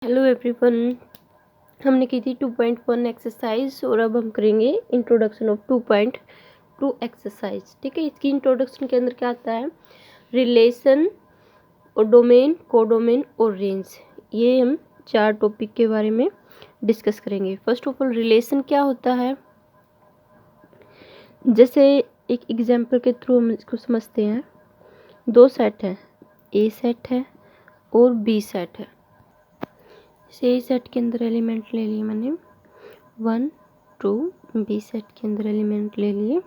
Hello everyone, हमने की थी 2.1 एक्सरसाइज और अब हम करेंगे इंट्रोडक्शन ऑफ 2.2 एक्सरसाइज। ठीक है, इसकी इंट्रोडक्शन के अंदर क्या आता है? रिलेशन और डोमेन, कोडोमेन और रेंज। ये हम 4 टॉपिक के बारे में डिस्कस करेंगे। फर्स्ट ऑफ ऑल, रिलेशन क्या होता है? जैसे एक एग्जाम्पल के थ्रू हम इसको समझते हैं। 2 सेट हैं, ए सेट है और बी सेट है। ए सेट के अंदर एलिमेंट ले लिए मैंने 1 2, बी सेट के अंदर एलिमेंट ले लिए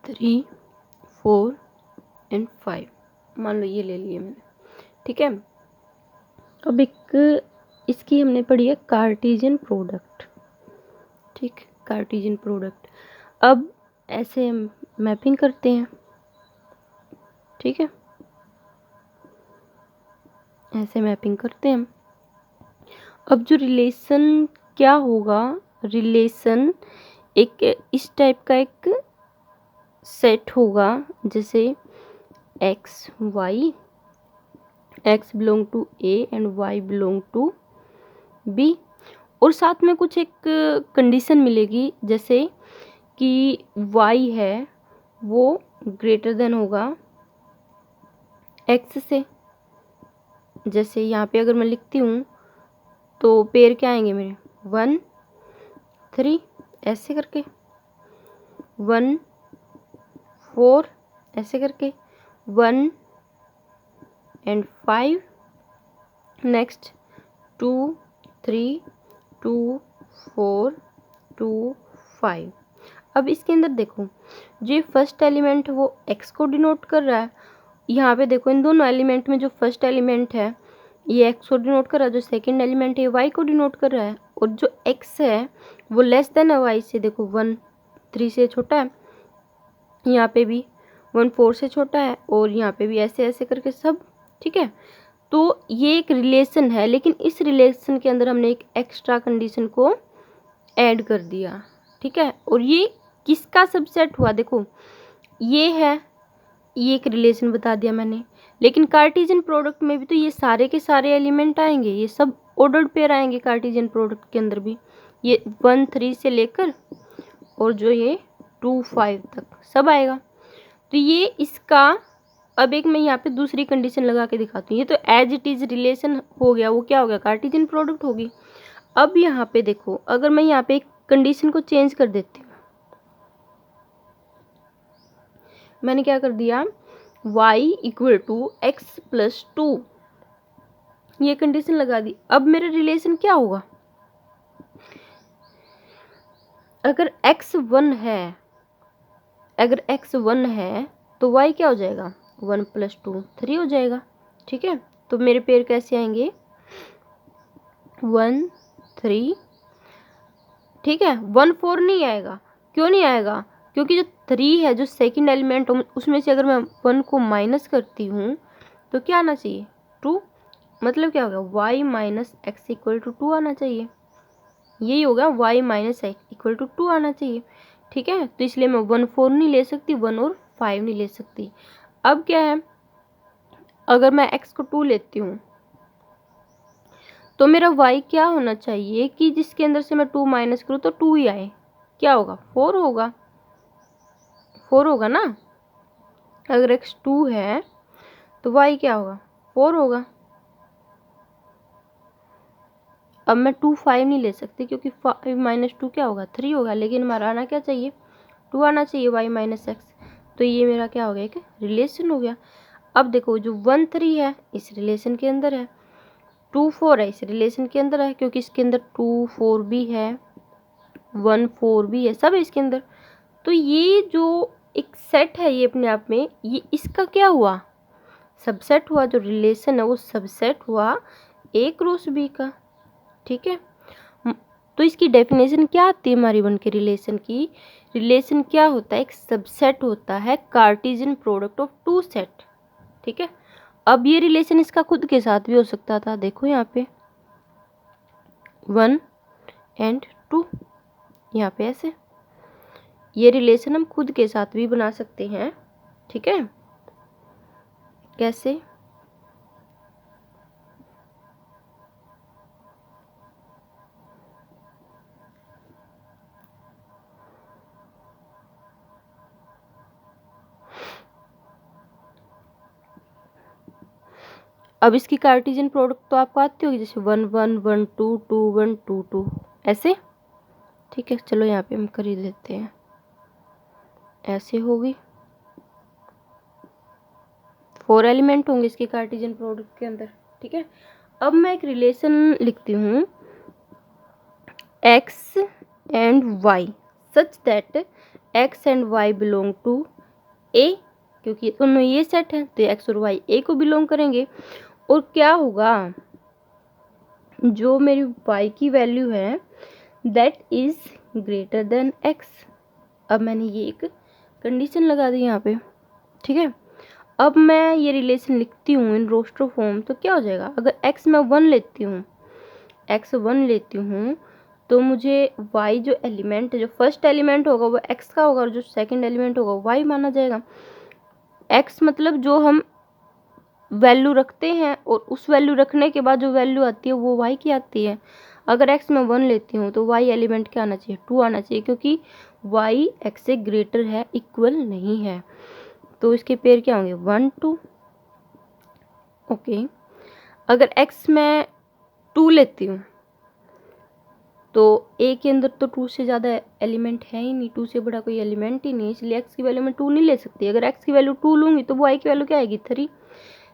3 4 एंड 5। मान लो ये ले लिए मैंने। ठीक है, अब एक इसकी हमने पढ़ी है कार्टेशियन प्रोडक्ट। ठीक, कार्टेशियन प्रोडक्ट। अब ऐसे हम मैपिंग करते हैं। ठीक है, ऐसे मैपिंग करते हैं हम। अब जो रिलेशन क्या होगा? रिलेशन एक इस टाइप का एक सेट होगा, जैसे X Y, X belong to A and Y belong to B, और साथ में कुछ एक कंडीशन मिलेगी, जैसे कि वाई है वो ग्रेटर देन होगा एक्स से। जैसे यहाँ पे अगर मैं लिखती हूँ तो पेयर क्या आएंगे मेरे? 1 3 ऐसे करके, 1 4 ऐसे करके, 1 एंड 5, नेक्स्ट 2 3 2 4 2 5। अब इसके अंदर देखो, जो फर्स्ट एलिमेंट वो x को डिनोट कर रहा है। यहाँ पे देखो, इन दोनों एलिमेंट में जो फर्स्ट एलिमेंट है ये x को डिनोट कर रहा है, जो सेकंड एलिमेंट है ये y को डिनोट कर रहा है, और जो x है वो लेस देन है y से। देखो 1 3 से छोटा है, यहाँ पे भी 1 4 से छोटा है, और यहाँ पे भी ऐसे ऐसे करके सब। ठीक है, तो ये एक रिलेशन है, लेकिन इस रिलेशन के अंदर हमने एक एक्स्ट्रा कंडीशन को ऐड कर दिया। ठीक है, और ये किसका सबसेट हुआ? देखो ये है, ये एक रिलेशन बता दिया मैंने, लेकिन कार्टेशियन प्रोडक्ट में भी तो ये सारे के सारे एलिमेंट आएंगे, ये सब ऑर्डर्ड पेयर आएंगे कार्टेशियन प्रोडक्ट के अंदर भी। ये 1 3 से लेकर और जो ये 2 5 तक सब आएगा। तो ये इसका, अब एक मैं यहाँ पे दूसरी कंडीशन लगा के दिखाती हूँ। ये तो एज इट इज रिलेशन हो गया, वो क्या हो गया? कार्टेशियन प्रोडक्ट होगी। अब यहाँ पे देखो, अगर मैं यहाँ पे एक कंडीशन को चेंज कर देती हूँ, मैंने क्या कर दिया? y equal to X plus 2, ये कंडीशन लगा दी। अब मेरा रिलेशन क्या होगा? अगर x 1 है, अगर x 1 है तो y क्या हो जाएगा? 1 प्लस 2 3 हो जाएगा। ठीक है, तो मेरे पेयर कैसे आएंगे? 1 3। ठीक है, 1 4 नहीं आएगा। क्यों नहीं आएगा? क्योंकि जो 3 है, जो सेकंड एलिमेंट, उसमें से अगर मैं 1 को माइनस करती हूँ तो क्या आना चाहिए? 2। मतलब क्या होगा? y minus X equal to 2 आना चाहिए। यही होगा, y minus X equal to 2 आना चाहिए। ठीक है, तो इसलिए मैं 1 4 नहीं ले सकती, 1 और 5 नहीं ले सकती। अब क्या है, अगर मैं x को 2 लेती हूँ तो मेरा y क्या होना चाहिए कि जिसके अंदर से मैं 2 माइनस करूँ तो 2 ही आए? क्या होगा? 4 होगा। 4 होगा ना। अगर x 2 है तो y क्या होगा? 4 होगा। अब मैं 2 5 नहीं ले सकती, क्योंकि 5 माइनस 2 क्या होगा? 3 होगा। लेकिन हमारा आना क्या चाहिए? 2 आना चाहिए, y माइनस एक्स। तो ये मेरा क्या हो गया? एक रिलेशन हो गया। अब देखो, जो 1 3 है इस रिलेशन के अंदर है, 2 4 है इस रिलेशन के अंदर है, क्योंकि इसके अंदर 2 4 भी है, 1 4 भी है, सब है इसके अंदर। तो ये जो एक सेट है, ये अपने आप में, ये इसका क्या हुआ? सबसेट हुआ। जो रिलेशन है वो सबसेट हुआ ए क्रॉस बी का। ठीक है, तो इसकी डेफिनेशन क्या आती है हमारी 1 के रिलेशन की? रिलेशन क्या होता है? एक सबसेट होता है कार्टेशियन प्रोडक्ट ऑफ 2 सेट। ठीक है, अब ये रिलेशन इसका खुद के साथ भी हो सकता था। देखो यहाँ पे 1 एंड 2, यहाँ पे ऐसे, ये रिलेशन हम खुद के साथ भी बना सकते हैं। ठीक है, कैसे? अब इसकी कार्टेशियन प्रोडक्ट तो आपको आती होगी, जैसे 1 1 1 2 2 1 2 2 ऐसे। ठीक है, चलो यहाँ पे हम कर ही देते हैं, ऐसे होगी। 4 एलिमेंट होंगे इसके कार्टेशियन प्रोडक्ट के अंदर। ठीक है, अब मैं एक रिलेशन लिखती हूँ x and y such that x and y belong to a, क्योंकि दोनों ये सेट है तो x और y a को बिलोंग करेंगे। और क्या होगा, जो मेरी y की वैल्यू है that is greater than x। अब मैंने ये एक कंडीशन लगा दी यहाँ पे। ठीक है, अब मैं ये रिलेशन लिखती हूँ इन रोस्टर फॉर्म, तो क्या हो जाएगा, अगर x मैं 1 लेती हूँ, x 1 लेती हूँ, तो मुझे y जो एलिमेंट, जो फर्स्ट एलिमेंट होगा वो x का होगा और जो सेकंड एलिमेंट होगा y माना जाएगा। x मतलब जो हम वैल्यू रखते हैं और उस वैल्यू रखने के बाद जो वैल्यू आती है वो y की आती है। अगर x में 1 लेती हूँ तो y एलिमेंट क्या आना चाहिए, 2 आना चाहिए, क्योंकि y x से ग्रेटर है, इक्वल नहीं है। तो इसके पेयर क्या होंगे, 1 2। ओके, अगर x मैं 2 लेती हूँ तो a के अंदर तो 2 से ज़्यादा एलिमेंट है ही नहीं, 2 से बड़ा कोई एलिमेंट ही नहीं, इसलिए x की वैल्यू मैं 2 नहीं ले सकती। अगर x की वैल्यू 2 लूँगी तो वो y की वैल्यू क्या आएगी, 3।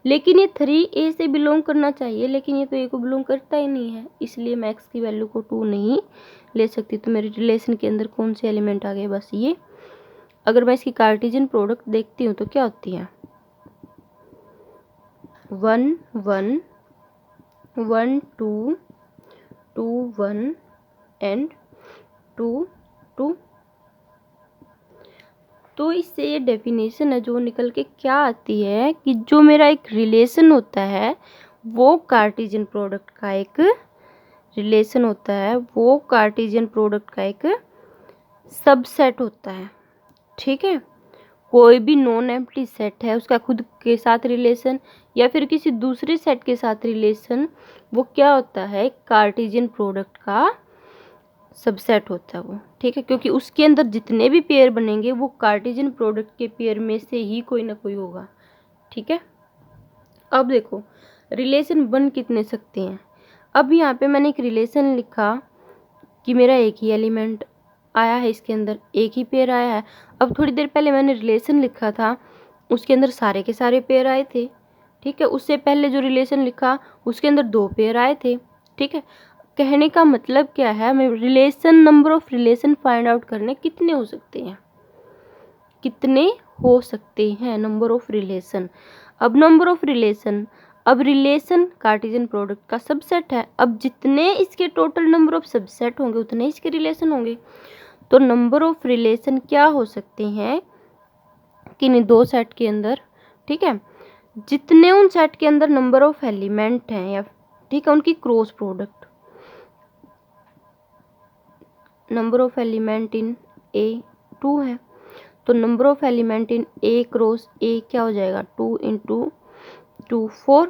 लेकिन ये 3 a से बिलोंग करना चाहिए, लेकिन ये तो a को बिलोंग करता ही नहीं है, इसलिए मैं x की वैल्यू को 2 नहीं ले सकती। तो मेरे रिलेशन के अंदर कौन से एलिमेंट आ गए, बस ये। अगर मैं इसकी कार्टेशियन प्रोडक्ट देखती हूँ तो क्या होती है, 1 1 1 2 2 1 एंड 2 2। तो इससे ये डेफिनेशन है जो निकल के क्या आती है कि जो मेरा एक रिलेशन होता है वो कार्टेशियन प्रोडक्ट का एक रिलेशन होता है, वो कार्टेशियन प्रोडक्ट का एक सबसेट होता है। ठीक है, कोई भी नॉन एम्प्टी सेट है उसका खुद के साथ रिलेशन या फिर किसी दूसरे सेट के साथ रिलेशन, वो क्या होता है, कार्टेशियन प्रोडक्ट का सबसेट होता है वो। ठीक है, क्योंकि उसके अंदर जितने भी पेयर बनेंगे वो कार्टेशियन प्रोडक्ट के पेयर में से ही कोई ना कोई होगा। ठीक है, अब देखो रिलेशन बन कितने सकते हैं। अब यहाँ पे मैंने एक रिलेशन लिखा कि मेरा एक ही एलिमेंट आया है, इसके अंदर एक ही पेयर आया है। अब थोड़ी देर पहले मैंने रिलेशन लिखा था उसके अंदर सारे के सारे पेयर आए थे। ठीक है, उससे पहले जो रिलेशन लिखा उसके अंदर 2 पेयर आए थे। ठीक है, कहने का मतलब क्या है, मैं relation, number of relation find out करने कितने हो सकते हैं, कितने हो सकते हैं नंबर ऑफ रिलेशन। अब नंबर ऑफ रिलेशन, अब रिलेशन कार्टेशियन प्रोडक्ट का सबसेट है, अब जितने इसके टोटल नंबर ऑफ सबसेट होंगे उतने इसके रिलेशन होंगे। तो नंबर ऑफ रिलेशन क्या हो सकते हैं किन्हीं 2 सेट के अंदर। ठीक है, जितने उन सेट के अंदर नंबर ऑफ एलिमेंट हैं या ठीक है उनकी cross product. Number of element in A 2 है, तो number of element in A cross A क्या हो जाएगा, 2 × 2 4।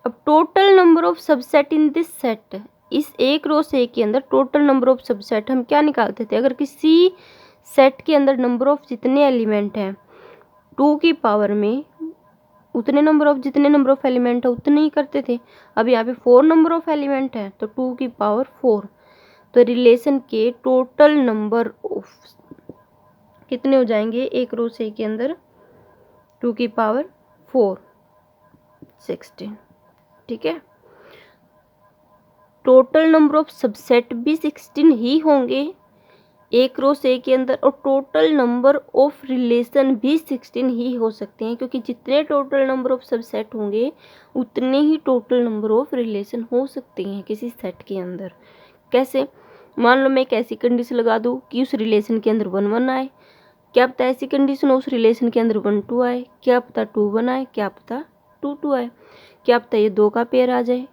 अब total number of subset in this set, इस ए क्रॉस ए के अंदर टोटल नंबर ऑफ सबसेट हम क्या निकालते थे, अगर किसी सेट के अंदर नंबर ऑफ जितने एलिमेंट हैं 2 की पावर में उतने नंबर ऑफ, जितने नंबर ऑफ एलिमेंट है उतने ही करते थे। अब यहाँ पे 4 नंबर ऑफ एलिमेंट है तो 2 की पावर 4, तो रिलेशन के टोटल नंबर ऑफ कितने हो जाएंगे एक रो से के अंदर, 2 की पावर 4 16। ठीक है, टोटल नंबर ऑफ सबसेट भी 16 ही होंगे एक रो से के अंदर, और टोटल नंबर ऑफ रिलेशन भी 16 ही हो सकते हैं, क्योंकि जितने टोटल नंबर ऑफ सबसेट होंगे उतने ही टोटल नंबर ऑफ रिलेशन हो सकते हैं किसी सेट के अंदर। कैसे, मान लो मैं एक ऐसी कंडीशन लगा दूँ कि उस रिलेशन के अंदर 1 1 आए, क्या पता ऐसी कंडीशन उस रिलेशन के अंदर 1 2 आए, क्या पता 2 1 आए, क्या पता 2 2 आए, क्या पता ये 2 का पेयर आ जाए,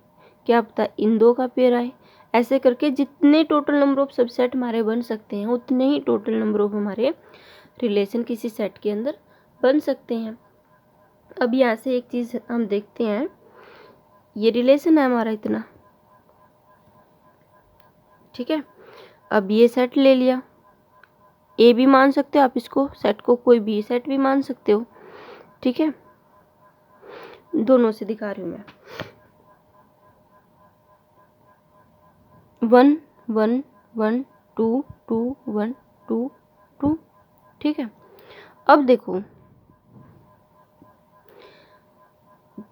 क्या पता इन 2 का पेयर आए। ऐसे करके जितने टोटल नंबर ऑफ सबसेट हमारे बन सकते हैं उतने ही टोटल नंबर ऑफ हमारे रिलेशन किसी सेट के अंदर बन सकते हैं। अब यहाँ से एक चीज़ हम देखते हैं, ये रिलेशन है हमारा इतना। ठीक है, अब ये सेट ले लिया, ए भी मान सकते हो आप इसको, सेट को कोई भी सेट भी मान सकते हो। ठीक है, दोनों से दिखा रही हूँ मैं। 1 1 1 2 2 1 2 2, ठीक है। अब देखो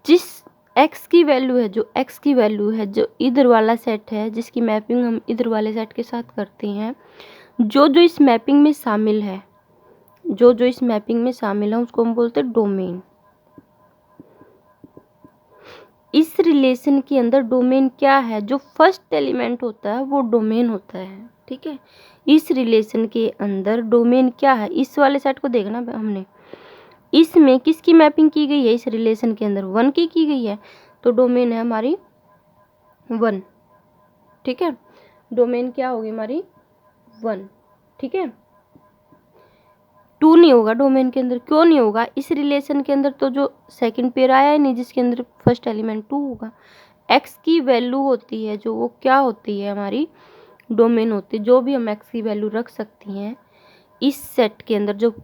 जिस x की वैल्यू है, जो x की वैल्यू है, जो इधर वाला सेट है, जिसकी मैपिंग हम इधर वाले सेट के साथ करते हैं, जो जो इस मैपिंग में शामिल है, जो जो इस मैपिंग में शामिल है उसको हम बोलते हैं डोमेन। इस रिलेशन के अंदर डोमेन क्या है, जो फर्स्ट एलिमेंट होता है वो डोमेन होता है, ठीक है। इस रिलेशन के अंदर डोमेन क्या है, इस वाले सेट को देखना हमने, इसमें किसकी मैपिंग की गई है, इस रिलेशन के अंदर 1 की गई है, तो डोमेन है हमारी 1, ठीक है। डोमेन क्या होगी हमारी 1, ठीक है। 2 नहीं होगा डोमेन के अंदर, क्यों नहीं होगा, इस रिलेशन के अंदर तो जो सेकंड पेयर आया ही नहीं जिसके अंदर फर्स्ट एलिमेंट 2 होगा। x की वैल्यू होती है जो, वो क्या होती है हमारी डोमेन होती है। जो भी हम x की वैल्यू रख सकती हैं इस सेट के अंदर, जो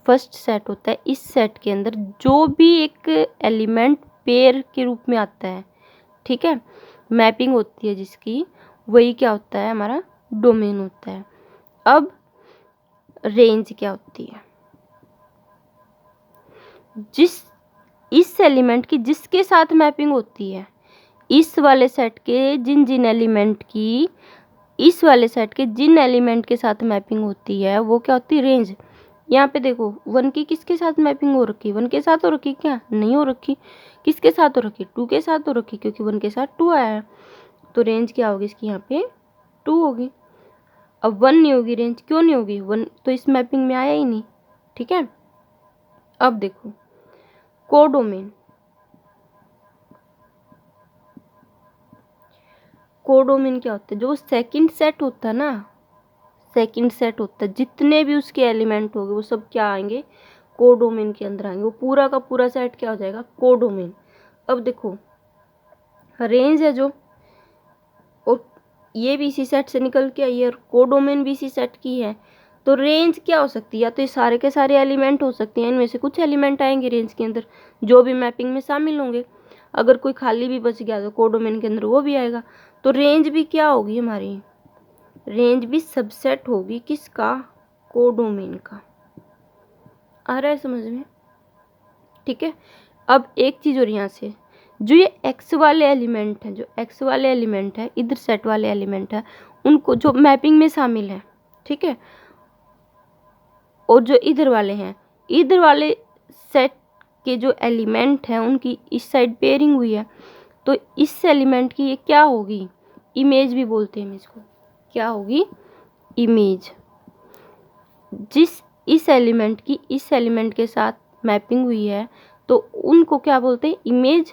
फर्स्ट सेट होता है, इस सेट के अंदर जो भी एक एलिमेंट पेयर के रूप में आता है, ठीक है, मैपिंग होती है जिसकी, वही क्या होता है हमारा डोमेन होता है। अब रेंज क्या होती है, इस एलिमेंट की जिसके साथ मैपिंग होती है, इस वाले सेट के जिन जिन एलिमेंट की, इस वाले सेट के जिन एलिमेंट के साथ मैपिंग होती है वो क्या होती है रेंज। यहाँ पे देखो 1 की किसके साथ मैपिंग हो रखी, 1 के साथ हो रखी, क्या नहीं हो रखी, किसके साथ हो रखी, 2 के साथ हो रखी, क्योंकि 1 के साथ 2 आया है, तो रेंज क्या होगी इसकी यहाँ पे 2 होगी। अब 1 नहीं होगी रेंज, क्यों नहीं होगी, 1 तो इस मैपिंग में आया ही नहीं, ठीक है। अब देखो कोडोमेन, कोडोमेन क्या होता है, जो सेकंड सेट होता है ना, सेकंड सेट होता है, जितने भी उसके एलिमेंट होंगे वो सब क्या आएंगे कोडोमेन के अंदर आएंगे, वो पूरा का पूरा सेट क्या हो जाएगा कोडोमेन। अब देखो रेंज है जो, और ये भी इसी सेट से निकल के आई है, और कोडोमेन भी इसी सेट की है, तो रेंज क्या हो सकती है, या तो ये सारे के सारे एलिमेंट हो सकते हैं, इनमें से कुछ एलिमेंट आएंगे रेंज के अंदर जो भी मैपिंग में शामिल होंगे, अगर कोई खाली भी बच गया तो कोडोमेन के अंदर वो भी आएगा। तो रेंज भी क्या होगी हमारी, रेंज भी सबसेट होगी किसका, कोडोमेन का। आ रहा है समझ में, ठीक है। अब एक चीज और यहाँ से, जो ये एक्स वाले एलिमेंट है, जो एक्स वाले एलिमेंट है, इधर सेट वाले एलिमेंट है, उनको जो मैपिंग में शामिल है, ठीक है, और जो इधर वाले हैं, इधर वाले सेट के जो एलिमेंट हैं उनकी इस साइड पेयरिंग हुई है, तो इस एलिमेंट की ये क्या होगी, इमेज भी बोलते हैं हम इसको, क्या होगी इमेज। जिस इस एलिमेंट की इस एलिमेंट के साथ मैपिंग हुई है तो उनको क्या बोलते हैं इमेज,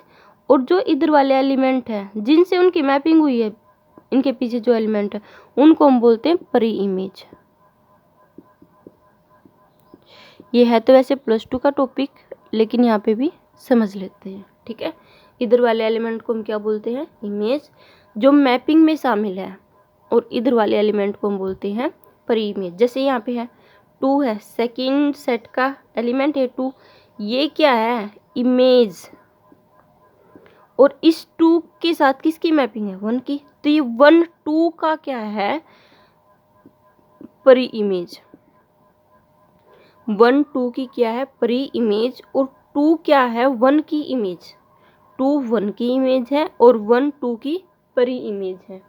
और जो इधर वाले एलिमेंट हैं जिनसे उनकी मैपिंग हुई है, इनके पीछे जो एलिमेंट है उनको हम बोलते हैं परी इमेज। ये है तो वैसे +2 का टॉपिक, लेकिन यहाँ पे भी समझ लेते हैं, ठीक है। इधर वाले एलिमेंट को हम क्या बोलते हैं इमेज, जो मैपिंग में शामिल है, और इधर वाले एलिमेंट को हम बोलते हैं परी इमेज। जैसे यहाँ पे है 2 है, सेकंड सेट का एलिमेंट है 2, ये क्या है इमेज, और इस 2 के साथ किसकी मैपिंग है 1 की, तो ये 1 2 का क्या है परी इमेज, 1 2 की क्या है परी इमेज, और 2 क्या है 1 की इमेज, 2 1 की इमेज है और 1 2 की परी इमेज है,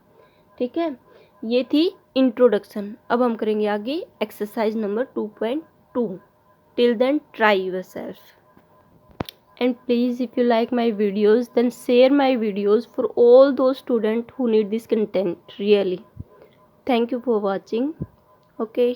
ठीक है। ये थी इंट्रोडक्शन। अब हम करेंगे आगे exercise number 2.2। Till then try yourself, and please if you like my videos then share my videos for all those students who need this content really. Thank you for watching. Okay.